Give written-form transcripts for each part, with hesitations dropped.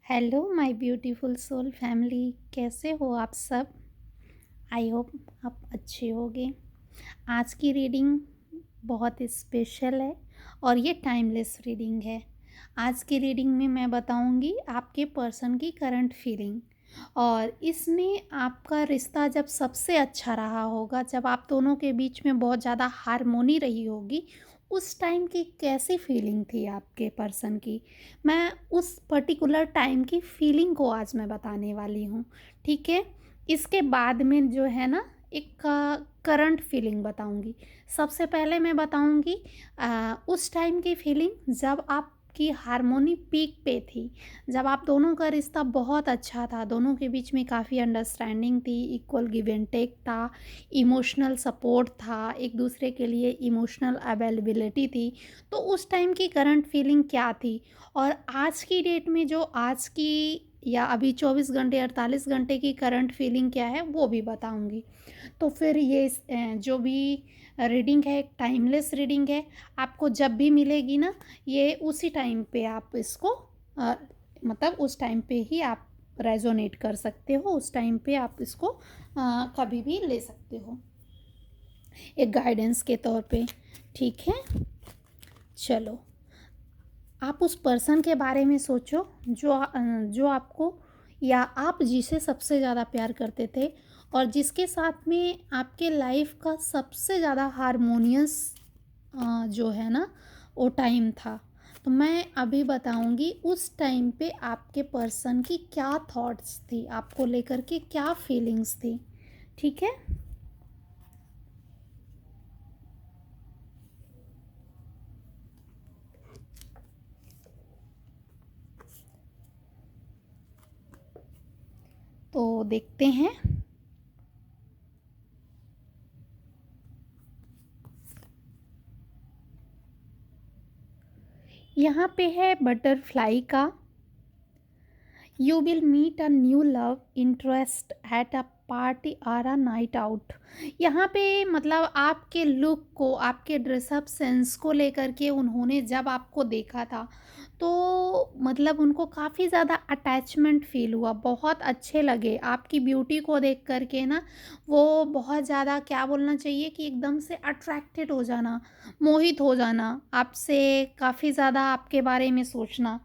Hello my beautiful soul family, कैसे हो आप सब। आई होप आप अच्छे होगे। आज की रीडिंग बहुत स्पेशल है और ये टाइमलेस रीडिंग है। आज की रीडिंग में मैं बताऊंगी आपके पर्सन की करंट फीलिंग, और इसमें आपका रिश्ता जब सबसे अच्छा रहा होगा, जब आप दोनों के बीच में बहुत ज़्यादा हारमोनी रही होगी, उस टाइम की कैसी फीलिंग थी आपके पर्सन की। मैं उस पर्टिकुलर टाइम की फीलिंग को आज मैं बताने वाली हूँ। ठीक है। इसके बाद में जो है ना, एक करंट फीलिंग बताऊंगी। सबसे पहले मैं बताऊंगी उस टाइम की फीलिंग जब आपकी हारमोनी पीक पे थी, जब आप दोनों का रिश्ता बहुत अच्छा था, दोनों के बीच में काफ़ी अंडरस्टैंडिंग थी, इक्वल गिव एंड टेक था, इमोशनल सपोर्ट था, एक दूसरे के लिए इमोशनल अवेलेबिलिटी थी। तो उस टाइम की करंट फीलिंग क्या थी, और आज की डेट में जो आज की या अभी 24 घंटे 48 घंटे की करंट फीलिंग क्या है वो भी बताऊंगी। तो फिर ये जो भी रीडिंग है एक टाइमलेस रीडिंग है। आपको जब भी मिलेगी ना, ये उसी टाइम पे आप इसको मतलब उस टाइम पे ही आप रेजोनेट कर सकते हो, उस टाइम पे आप इसको कभी भी ले सकते हो एक गाइडेंस के तौर पे। ठीक है। चलो, आप उस पर्सन के बारे में सोचो जो आपको या आप जिसे सबसे ज़्यादा प्यार करते थे, और जिसके साथ में आपके लाइफ का सबसे ज़्यादा हारमोनियस जो है ना वो टाइम था। तो मैं अभी बताऊंगी उस टाइम पे आपके पर्सन की क्या थॉट्स थी, आपको लेकर के क्या फीलिंग्स थी। ठीक है। तो देखते हैं। यहाँ पे है बटरफ्लाई का। You will meet a new love interest at a party are a night out. यहाँ पे मतलब आपके लुक को, आपके ड्रेसअप सेंस को लेकर के उन्होंने जब आपको देखा था, तो मतलब उनको काफ़ी ज़्यादा अटैचमेंट फील हुआ, बहुत अच्छे लगे आपकी ब्यूटी को देख कर के ना। वो बहुत ज़्यादा, क्या बोलना चाहिए कि एकदम से अट्रैक्टेड हो जाना, मोहित हो जाना आपसे, काफ़ी ज़्यादा आपके बारे में सोचना।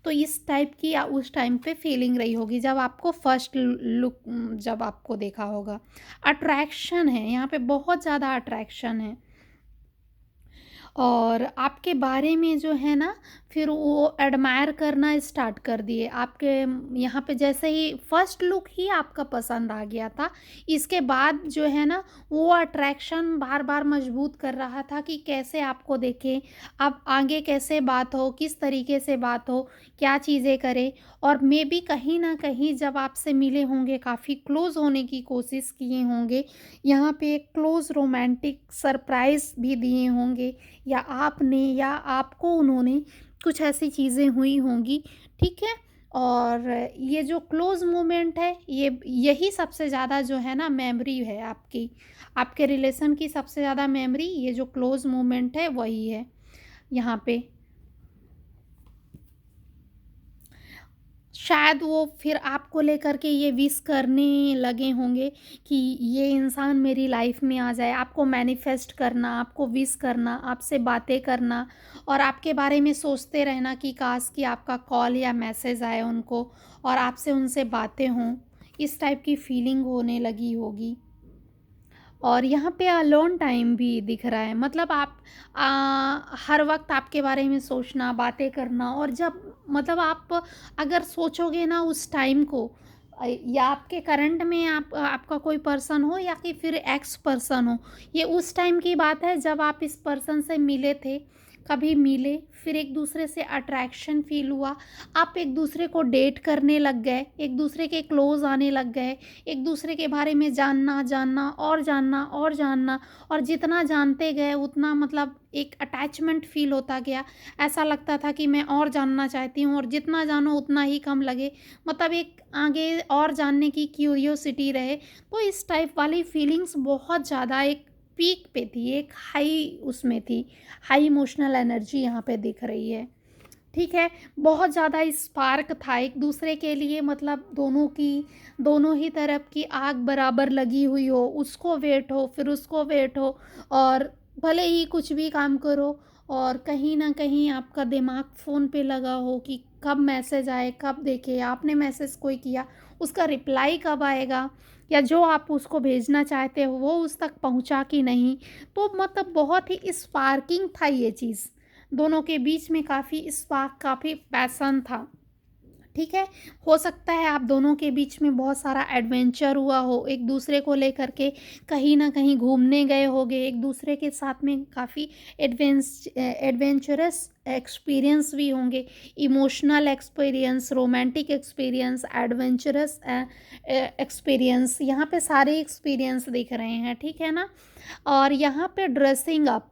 तो इस टाइप की या उस टाइम पे फीलिंग रही होगी जब आपको फर्स्ट लुक, जब आपको देखा होगा। अट्रैक्शन है यहाँ पे, बहुत ज़्यादा अट्रैक्शन है। और आपके बारे में जो है ना, फिर वो एडमायर करना स्टार्ट कर दिए आपके। यहाँ पे जैसे ही फर्स्ट लुक ही आपका पसंद आ गया था, इसके बाद जो है ना वो अट्रैक्शन बार बार मजबूत कर रहा था कि कैसे आपको देखें, अब आगे कैसे बात हो, किस तरीके से बात हो, क्या चीज़ें करें। और मे भी कहीं ना कहीं जब आपसे मिले होंगे, काफ़ी क्लोज होने की कोशिश किए होंगे, यहाँ पे एक क्लोज रोमांटिक सरप्राइज़ भी दिए होंगे, या आपने या आपको उन्होंने, कुछ ऐसी चीज़ें हुई होंगी। ठीक है। और ये जो क्लोज़ मोमेंट है, ये यही सबसे ज़्यादा जो है ना मेमोरी है आपकी, आपके रिलेशन की सबसे ज़्यादा मेमोरी, ये जो क्लोज़ मोमेंट है वही है यहाँ पे। शायद वो फिर आपको लेकर के ये विश करने लगे होंगे कि ये इंसान मेरी लाइफ में आ जाए, आपको मैनिफेस्ट करना, आपको विश करना, आपसे बातें करना, और आपके बारे में सोचते रहना कि काश कि आपका कॉल या मैसेज आए उनको, और आपसे उनसे बातें हों। इस टाइप की फीलिंग होने लगी होगी। और यहाँ पे अलोन टाइम भी दिख रहा है, मतलब आप हर वक्त आपके बारे में सोचना, बातें करना। और जब मतलब आप अगर सोचोगे ना उस टाइम को, या आपके करंट में आपका कोई पर्सन हो या कि फिर एक्स पर्सन हो, ये उस टाइम की बात है जब आप इस पर्सन से मिले थे, कभी मिले, फिर एक दूसरे से अट्रैक्शन फील हुआ, आप एक दूसरे को डेट करने लग गए, एक दूसरे के क्लोज आने लग गए, एक दूसरे के बारे में जानना जानना और जानना और जानना, और जितना जानते गए उतना मतलब एक अटैचमेंट फील होता गया। ऐसा लगता था कि मैं और जानना चाहती हूँ, और जितना जानो उतना ही कम लगे, मतलब एक आगे और जानने की क्यूरियोसिटी रहे। तो इस टाइप वाली फीलिंग्स बहुत ज़्यादा एक पीक पे थी, एक हाई उसमें थी, हाई इमोशनल एनर्जी यहाँ पे दिख रही है। ठीक है? बहुत ज़्यादा स्पार्क था एक दूसरे के लिए, मतलब दोनों ही तरफ की आग बराबर लगी हुई हो, उसको वेट हो, फिर उसको वेट हो, और भले ही कुछ भी काम करो और कहीं न कहीं आपका दिमाग फ़ोन पे लगा हो कि कब मैसेज आए, कब देखें, आपने मैसेज कोई किया, उसका रिप्लाई कब आएगा, या जो आप उसको भेजना चाहते हो वो उस तक पहुँचा कि नहीं। तो मतलब बहुत ही स्पार्किंग था ये चीज़। दोनों के बीच में काफ़ी स्पार्क, काफ़ी पैशन था। ठीक है? हो सकता है आप दोनों के बीच में बहुत सारा एडवेंचर हुआ हो, एक दूसरे को लेकर के कहीं न कहीं घूमने गए होंगे, एक दूसरे के साथ में काफ़ी एडवेंचरस एक्सपीरियंस भी होंगे, emotional experience, romantic experience, adventurous experience, यहाँ पे सारे एक्सपीरियंस दिख रहे हैं, ठीक है ना? और यहाँ पे ड्रेसिंग अप,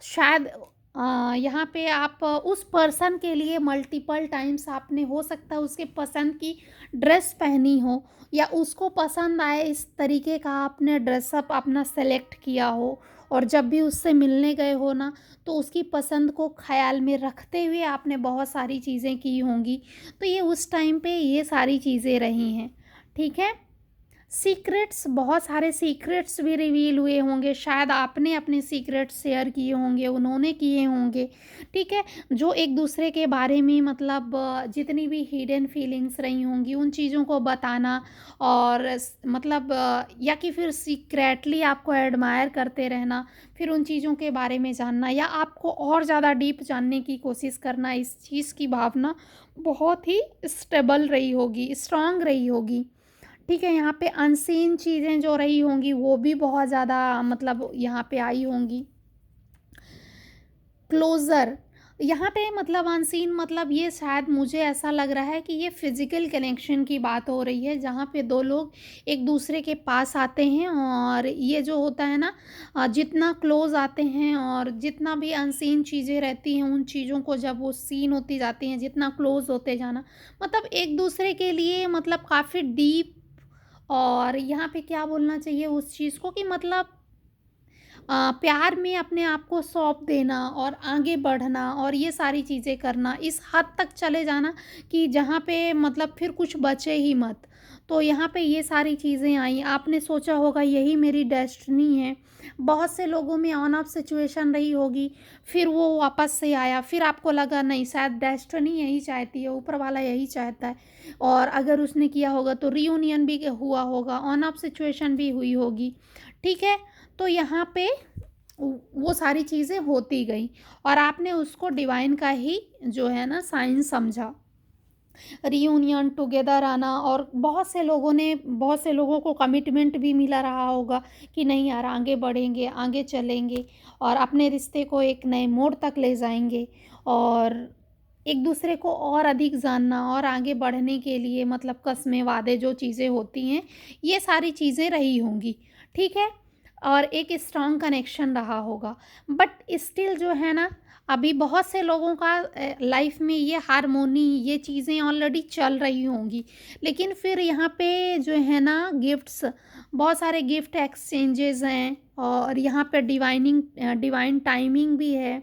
शायद यहाँ पे आप उस पर्सन के लिए मल्टीपल टाइम्स आपने हो सकता है उसके पसंद की ड्रेस पहनी हो, या उसको पसंद आए इस तरीके का आपने ड्रेसअप अपना सेलेक्ट किया हो, और जब भी उससे मिलने गए हो ना, तो उसकी पसंद को ख़्याल में रखते हुए आपने बहुत सारी चीज़ें की होंगी। तो ये उस टाइम पे ये सारी चीज़ें रही हैं, ठीक है? सीक्रेट्स, बहुत सारे सीक्रेट्स भी रिवील हुए होंगे, शायद आपने अपने सीक्रेट्स शेयर किए होंगे, उन्होंने किए होंगे, ठीक है? जो एक दूसरे के बारे में मतलब जितनी भी हिडन फीलिंग्स रही होंगी उन चीज़ों को बताना, और मतलब या कि फिर सीक्रेटली आपको एडमायर करते रहना, फिर उन चीज़ों के बारे में जानना, या आपको और ज़्यादा डीप जानने की कोशिश करना, इस चीज़ की भावना बहुत ही स्टेबल रही होगी, स्ट्रांग रही होगी। ठीक है, यहाँ पे अनसीन चीज़ें जो रही होंगी वो भी बहुत ज़्यादा मतलब यहाँ पे आई होंगी। क्लोज़र, यहाँ पे मतलब अनसीन, मतलब ये शायद मुझे ऐसा लग रहा है कि ये फ़िज़िकल कनेक्शन की बात हो रही है, जहाँ पे 2 लोग एक दूसरे के पास आते हैं, और ये जो होता है ना, जितना क्लोज़ आते हैं और जितना भी अनसीन चीज़ें रहती हैं, उन चीज़ों को जब वो सीन होती जाती हैं, जितना क्लोज़ होते जाना, मतलब एक दूसरे के लिए मतलब काफ़ी डीप, और यहाँ पे क्या बोलना चाहिए उस चीज़ को कि मतलब प्यार में अपने आप को सौंप देना और आगे बढ़ना और ये सारी चीज़ें करना, इस हद तक चले जाना कि जहाँ पे मतलब फिर कुछ बचे ही मत। तो यहाँ पे ये सारी चीज़ें आई, आपने सोचा होगा यही मेरी डेस्टिनी है। बहुत से लोगों में ऑन ऑफ सिचुएशन रही होगी, फिर वो वापस से आया, फिर आपको लगा नहीं शायद डेस्टिनी यही चाहती है, ऊपर वाला यही चाहता है, और अगर उसने किया होगा तो रियूनियन भी हुआ होगा, ऑन ऑफ सिचुएशन भी हुई होगी, ठीक है? तो यहाँ पे वो सारी चीज़ें होती गई, और आपने उसको डिवाइन का ही जो है ना साइन समझा। रियूनियन, टुगेदर आना, और बहुत से लोगों को कमिटमेंट भी मिला रहा होगा कि नहीं यार आगे बढ़ेंगे, आगे चलेंगे और अपने रिश्ते को एक नए मोड़ तक ले जाएँगे, और एक दूसरे को और अधिक जानना और आगे बढ़ने के लिए मतलब कस्में, वादे जो चीज़ें होती हैं, ये सारी चीज़ें रही होंगी, ठीक है? और एक स्ट्रॉन्ग कनेक्शन रहा होगा। बट स्टिल जो है ना, अभी बहुत से लोगों का लाइफ में ये हार्मोनी, ये चीज़ें ऑलरेडी चल रही होंगी, लेकिन फिर यहाँ पे जो है ना गिफ्ट्स, बहुत सारे गिफ्ट एक्सचेंजेस हैं, और यहाँ पे डिवाइन टाइमिंग भी है,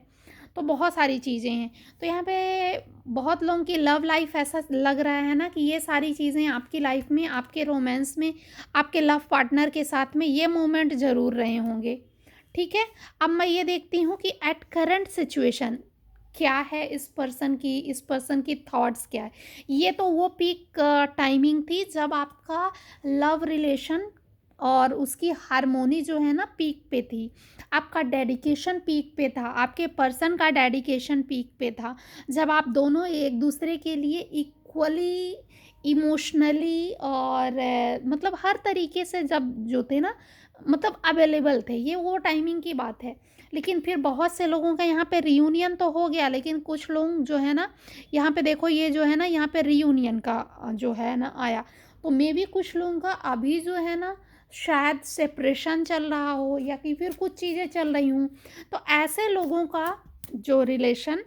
तो बहुत सारी चीज़ें हैं। तो यहाँ पे बहुत लोगों की लव लाइफ ऐसा लग रहा है ना कि ये सारी चीज़ें आपकी लाइफ में, आपके रोमांस में, आपके लव पार्टनर के साथ में ये मोमेंट ज़रूर रहे होंगे, ठीक है? अब मैं ये देखती हूँ कि एट करंट सिचुएशन क्या है, इस पर्सन की थॉट्स क्या है। ये तो वो पीक टाइमिंग थी जब आपका लव रिलेशन और उसकी हार्मोनी जो है ना पीक पे थी। आपका डेडिकेशन पीक पे था, आपके पर्सन का डेडिकेशन पीक पे था। जब आप दोनों एक दूसरे के लिए इक्वली इमोशनली और मतलब हर तरीके से जब जो थे ना, मतलब अवेलेबल थे, ये वो टाइमिंग की बात है। लेकिन फिर बहुत से लोगों का यहाँ पे रियूनियन तो हो गया, लेकिन कुछ लोग जो है ना, यहाँ पे देखो ये जो है ना, यहाँ पे रियूनियन का जो है ना आया, तो मे बी कुछ लोगों का अभी जो है ना शायद सेपरेशन चल रहा हो, या कि फिर कुछ चीज़ें चल रही हूँ, तो ऐसे लोगों का जो रिलेशन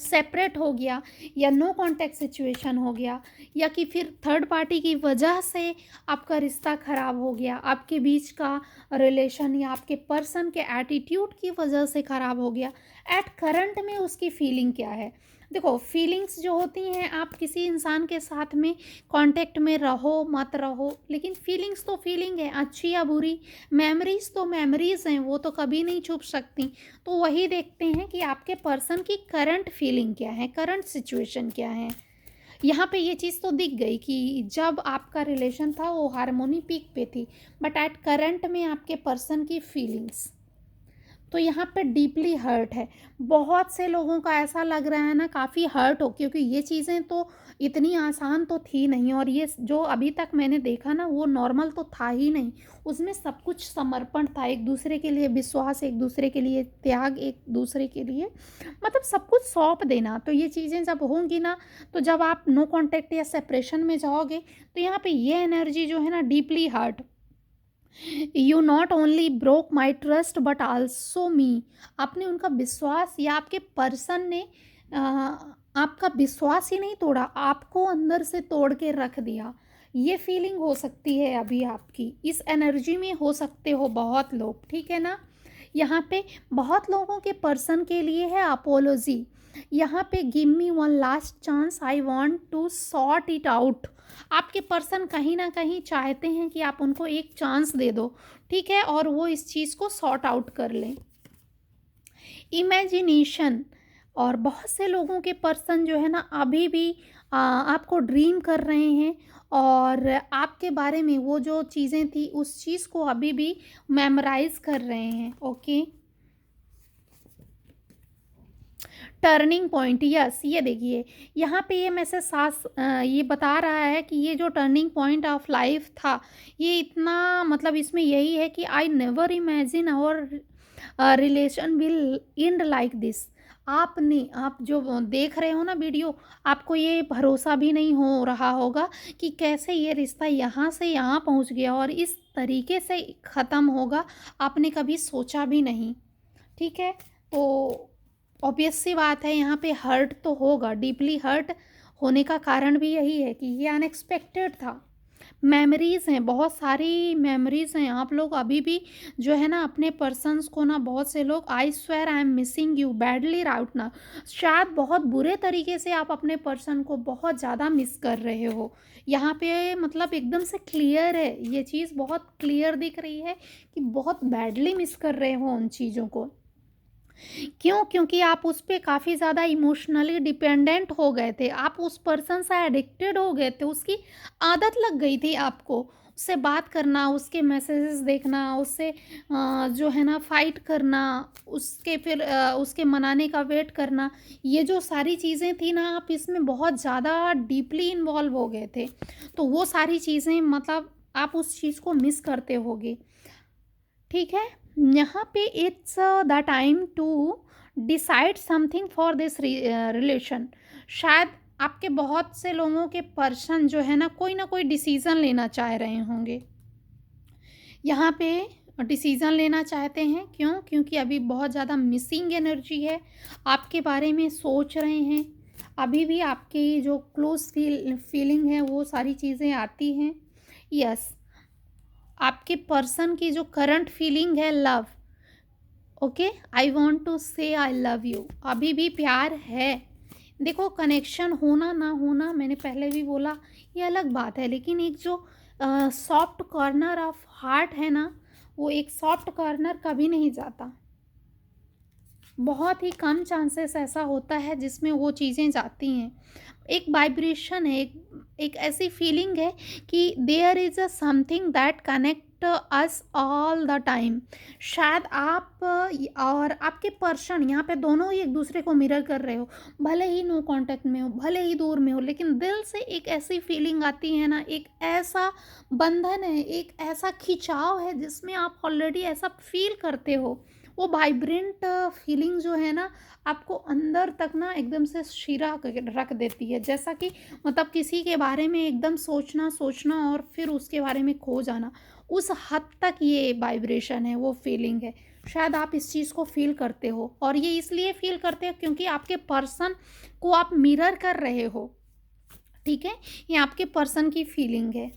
सेपरेट हो गया, या नो कांटेक्ट सिचुएशन हो गया, या कि फिर थर्ड पार्टी की वजह से आपका रिश्ता ख़राब हो गया, आपके बीच का रिलेशन या आपके पर्सन के एटीट्यूड की वजह से ख़राब हो गया, एट करंट में उसकी फीलिंग क्या है। देखो फीलिंग्स जो होती हैं, आप किसी इंसान के साथ में कांटेक्ट में रहो मत रहो, लेकिन फीलिंग्स तो फीलिंग है, अच्छी या बुरी। मेमोरीज तो मेमोरीज हैं, वो तो कभी नहीं छुप सकती। तो वही देखते हैं कि आपके पर्सन की करंट फीलिंग क्या है, करंट सिचुएशन क्या है। यहाँ पे ये चीज़ तो दिख गई कि जब आपका रिलेशन था वो हारमोनी पीक पे थी, बट एट करंट में आपके पर्सन की फीलिंग्स तो यहाँ पे डीपली हर्ट है। बहुत से लोगों का ऐसा लग रहा है ना, काफ़ी हर्ट हो, क्योंकि ये चीज़ें तो इतनी आसान तो थी नहीं, और ये जो अभी तक मैंने देखा ना वो नॉर्मल तो था ही नहीं। उसमें सब कुछ समर्पण था, एक दूसरे के लिए विश्वास, एक दूसरे के लिए त्याग, एक दूसरे के लिए मतलब सब कुछ सौंप देना। तो ये चीज़ें जब होंगी ना, तो जब आप नो कांटेक्ट या सेपरेशन में जाओगे, तो यहाँ पे ये एनर्जी जो है ना deeply hurt. You not only broke my trust but also me. आपने उनका विश्वास, या आपके पर्सन ने अ, आपका विश्वास ही नहीं तोड़ा, आपको अंदर से तोड़ के रख दिया। ये फीलिंग हो सकती है अभी आपकी, इस एनर्जी में हो सकते हो बहुत लोग, ठीक है ना। यहाँ पे बहुत लोगों के पर्सन के लिए है अपोलॉजी। यहाँ पे give me one last chance, I want to sort it out. आपके पर्सन कहीं ना कहीं चाहते हैं कि आप उनको एक चांस दे दो, ठीक है, और वो इस चीज़ को सॉर्ट आउट कर लें। इमेजिनेशन, और बहुत से लोगों के पर्सन जो है ना अभी भी आपको ड्रीम कर रहे हैं, और आपके बारे में वो जो चीज़ें थी उस चीज़ को अभी भी मेमोराइज कर रहे हैं। ओके, टर्निंग पॉइंट, यस, ये देखिए यहाँ पे ये मैसेज सास ये बता रहा है कि ये जो टर्निंग पॉइंट ऑफ लाइफ था, ये इतना मतलब इसमें यही है कि I never imagine our relation will end like this. आप जो देख रहे हो ना वीडियो, आपको ये भरोसा भी नहीं हो रहा होगा कि कैसे ये रिश्ता यहाँ से यहाँ पहुँच गया और इस तरीके से ख़त्म होगा। आपने कभी सोचा भी नहीं, ठीक है। तो ऑब्वियस सी बात है, यहाँ पे हर्ट तो होगा, डीपली हर्ट होने का कारण भी यही है कि ये अनएक्सपेक्टेड था। मेमोरीज़ हैं, बहुत सारी मेमोरीज़ हैं। आप लोग अभी भी जो है ना अपने पर्सन्स को ना, बहुत से लोग I swear I am missing you badly राउट ना, शायद बहुत बुरे तरीके से आप अपने पर्सन को बहुत ज़्यादा मिस कर रहे हो। यहाँ पे मतलब एकदम से क्लियर है, ये चीज़ बहुत क्लियर दिख रही है कि बहुत बैडली मिस कर रहे हो उन चीज़ों को। क्यों? क्योंकि आप उस पे काफ़ी ज़्यादा इमोशनली डिपेंडेंट हो गए थे, आप उस पर्सन से एडिक्टेड हो गए थे, उसकी आदत लग गई थी आपको। उससे बात करना, उसके मैसेजेस देखना, उससे जो है ना फ़ाइट करना, उसके फिर उसके मनाने का वेट करना, ये जो सारी चीज़ें थी ना, आप इसमें बहुत ज़्यादा डीपली इन्वॉल्व हो गए थे। तो वो सारी चीज़ें मतलब आप उस चीज़ को मिस करते होगे, ठीक है। यहाँ पे it's the time to decide something for this relation. शायद आपके बहुत से लोगों के पर्सन जो है ना कोई डिसीज़न लेना चाह रहे होंगे। यहाँ पे डिसीज़न लेना चाहते हैं, क्यों? क्योंकि अभी बहुत ज़्यादा मिसिंग एनर्जी है, आपके बारे में सोच रहे हैं। अभी भी आपकी जो क्लोज फीलिंग है वो सारी चीज़ें आती हैं। यस, आपके पर्सन की जो करंट फीलिंग है love, okay, I want to say I love you, अभी भी प्यार है। देखो कनेक्शन होना ना होना, मैंने पहले भी बोला, ये अलग बात है, लेकिन एक जो सॉफ्ट कॉर्नर ऑफ हार्ट है ना, वो एक सॉफ्ट कॉर्नर कभी नहीं जाता। बहुत ही कम चांसेस ऐसा होता है जिसमें वो चीज़ें जाती हैं। एक वाइब्रेशन है, एक ऐसी फीलिंग है कि there is a something that connect us all the time. शायद आप और आपके पर्सन यहाँ पे दोनों ही एक दूसरे को मिरर कर रहे हो, भले ही नो कांटेक्ट में हो, भले ही दूर में हो, लेकिन दिल से एक ऐसी फीलिंग आती है ना, एक ऐसा बंधन है, एक ऐसा खिंचाव है जिसमें आप ऑलरेडी ऐसा फील करते हो। वो वाइब्रेंट फीलिंग जो है ना, आपको अंदर तक ना एकदम से शिरा रख देती है, जैसा कि मतलब किसी के बारे में एकदम सोचना सोचना और फिर उसके बारे में खो जाना, उस हद तक ये वाइब्रेशन है, वो फीलिंग है। शायद आप इस चीज़ को फील करते हो, और ये इसलिए फील करते हो क्योंकि आपके पर्सन को आप मिरर कर रहे हो, ठीक है। ये आपके पर्सन की फीलिंग है।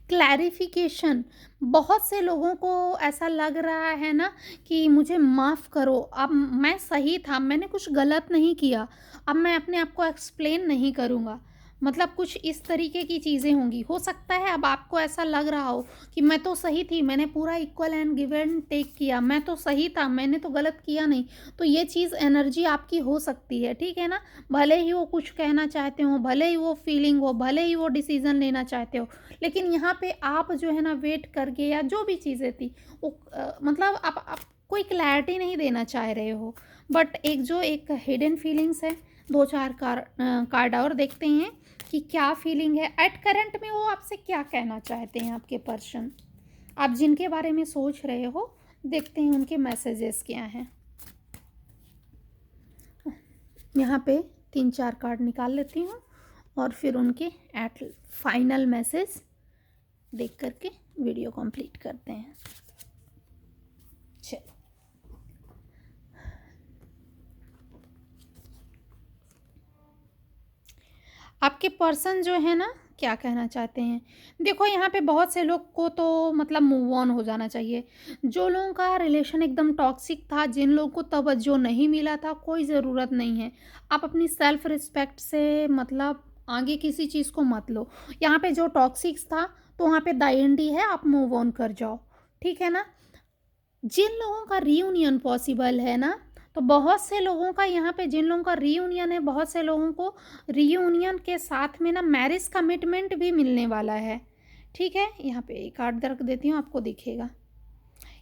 क्लैरिफिकेशन। बहुत से लोगों को ऐसा लग रहा है ना कि मुझे माफ़ करो, अब मैं सही था, मैंने कुछ गलत नहीं किया, अब मैं अपने आप को एक्सप्लेन नहीं करूँगा। मतलब कुछ इस तरीके की चीज़ें होंगी। हो सकता है अब आपको ऐसा लग रहा हो कि मैं तो सही थी, मैंने पूरा equal and give and take किया, मैं तो सही था, मैंने तो गलत किया नहीं। तो ये चीज़ एनर्जी आपकी हो सकती है, ठीक है ना? भले ही वो कुछ कहना चाहते हो, भले ही वो फीलिंग हो, भले ही वो डिसीज़न लेना चाहते हो, लेकिन यहाँ पे आप जो है ना वेट करके या जो भी चीज़ें थी वो मतलब आप कोई क्लैरिटी नहीं देना चाह रहे हो। बट एक हिडन फीलिंग्स है। 2-4 कार्ड और देखते हैं कि क्या फीलिंग है एट करंट में, वो आपसे क्या कहना चाहते हैं आपके पर्सन। आप जिनके बारे में सोच रहे हो, देखते हैं उनके मैसेजेस क्या हैं। यहाँ पे 3-4 कार्ड निकाल लेती हूँ और फिर उनके एट फाइनल मैसेज देख करके वीडियो कंप्लीट करते हैं। चलो, आपके पर्सन जो है ना क्या कहना चाहते हैं। देखो यहाँ पे बहुत से लोग को तो मतलब मूव ऑन हो जाना चाहिए। जो लोगों का रिलेशन एकदम टॉक्सिक था, जिन लोगों को तवज्जो नहीं मिला था, कोई ज़रूरत नहीं है। आप अपनी सेल्फ रिस्पेक्ट से मतलब आगे किसी चीज़ को मत लो। यहाँ पे जो टॉक्सिक्स था तो वहाँ पे द एंड ही है, आप मूव ऑन कर जाओ, ठीक है ना? जिन लोगों का रीयूनियन पॉसिबल है ना, तो बहुत से लोगों का यहाँ पे जिन लोगों का रीयूनियन है, बहुत से लोगों को रीयूनियन के साथ में ना मैरिज कमिटमेंट भी मिलने वाला है, ठीक है? यहाँ पे एक कार्ड रख देती हूँ, आपको दिखेगा।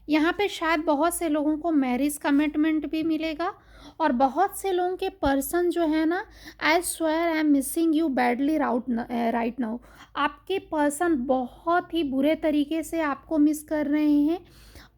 यहाँ पे शायद बहुत से लोगों को मैरिज कमिटमेंट भी मिलेगा और बहुत से लोगों के पर्सन जो है ना, आई swear I am missing you badly right now. आपके पर्सन बहुत ही बुरे तरीके से आपको मिस कर रहे हैं,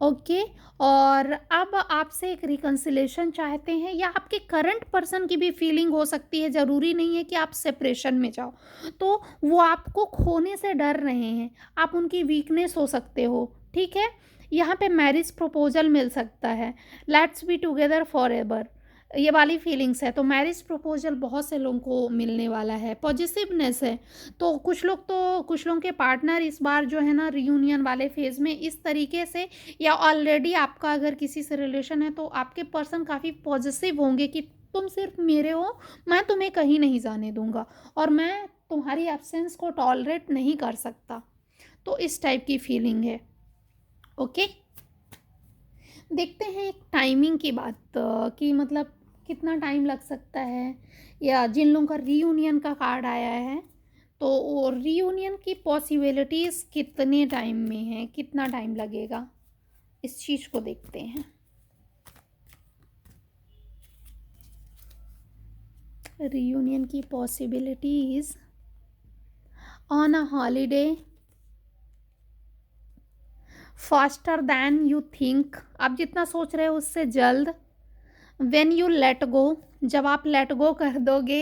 ओके। और अब आपसे एक रिकन्सिलेशन चाहते हैं, या आपके करंट पर्सन की भी फीलिंग हो सकती है, ज़रूरी नहीं है कि आप सेपरेशन में जाओ। तो वो आपको खोने से डर रहे हैं, आप उनकी वीकनेस हो सकते हो, ठीक है? यहाँ पे मैरिज प्रपोजल मिल सकता है, let's be together for ever, ये वाली फीलिंग्स है। तो मैरिज प्रपोजल बहुत से लोगों को मिलने वाला है, पॉजिटिवनेस है। तो कुछ लोगों के पार्टनर इस बार जो है ना रियूनियन वाले फेज़ में इस तरीके से, या ऑलरेडी आपका अगर किसी से रिलेशन है तो आपके पर्सन काफ़ी पॉजिटिव होंगे कि तुम सिर्फ मेरे हो, मैं तुम्हें कहीं नहीं जाने दूंगा और मैं तुम्हारी एब्सेंस को टॉलरेट नहीं कर सकता। तो इस टाइप की फीलिंग है, ओके। देखते हैं एक टाइमिंग की बात कि मतलब कितना टाइम लग सकता है, या जिन लोगों का रीयूनियन का कार्ड आया है तो रीयूनियन की पॉसिबिलिटीज़ कितने टाइम में है, कितना टाइम लगेगा, इस चीज़ को देखते हैं। रीयूनियन की possibilities on a holiday, faster than you think, आप जितना सोच रहे हो उससे जल्द, व्हेन यू लेट गो, जब आप लेट गो कर दोगे,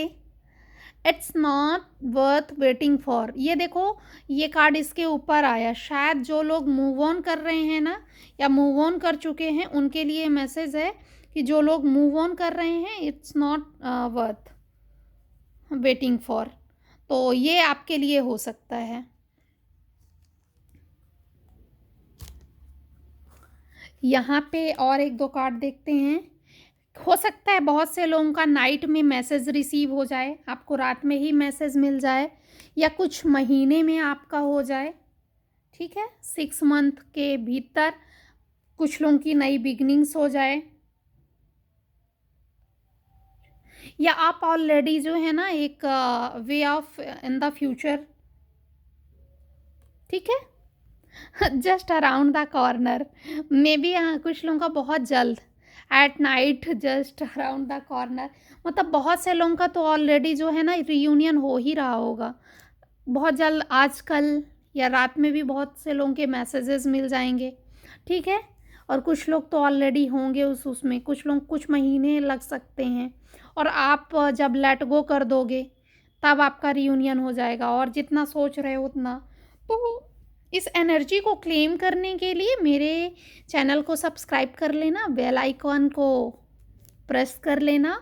it's not worth waiting for. ये देखो, ये कार्ड इसके ऊपर आया, शायद जो लोग मूव ऑन कर रहे हैं ना या मूव ऑन कर चुके हैं उनके लिए मैसेज है कि जो लोग मूव ऑन कर रहे हैं it's not worth waiting for. तो ये आपके लिए हो सकता है। यहाँ पे और 1-2 कार्ड देखते हैं। हो सकता है बहुत से लोगों का नाइट में मैसेज रिसीव हो जाए, आपको रात में ही मैसेज मिल जाए, या कुछ महीने में आपका हो जाए, ठीक है? 6 मंथ के भीतर कुछ लोगों की नई बिगनिंग्स हो जाए, या आप ऑलरेडी जो है ना एक way of in the future, ठीक है, just around the corner, may be कुछ लोगों का बहुत जल्द, at night just around the corner. मतलब बहुत से लोगों का तो ऑलरेडी जो है ना रियूनियन हो ही रहा होगा बहुत जल्द, आजकल या रात में भी बहुत से लोगों के मैसेजेस मिल जाएंगे, ठीक है? और कुछ लोग तो ऑलरेडी होंगे उसमें, कुछ लोग कुछ महीने लग सकते हैं, और आप जब लेट गो कर दोगे तब आपका रियूनियन हो जाएगा, और जितना सोच रहे हो उतना। तो इस एनर्जी को क्लेम करने के लिए मेरे चैनल को सब्सक्राइब कर लेना, बेल आइकॉन को प्रेस कर लेना,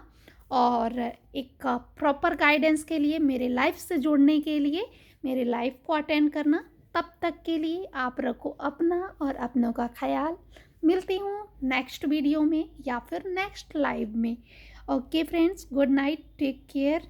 और एक प्रॉपर गाइडेंस के लिए मेरे लाइफ से जुड़ने के लिए मेरे लाइफ को अटेंड करना। तब तक के लिए आप रखो अपना और अपनों का ख्याल। मिलती हूँ नेक्स्ट वीडियो में या फिर नेक्स्ट लाइव में। Okay friends, good night, take care.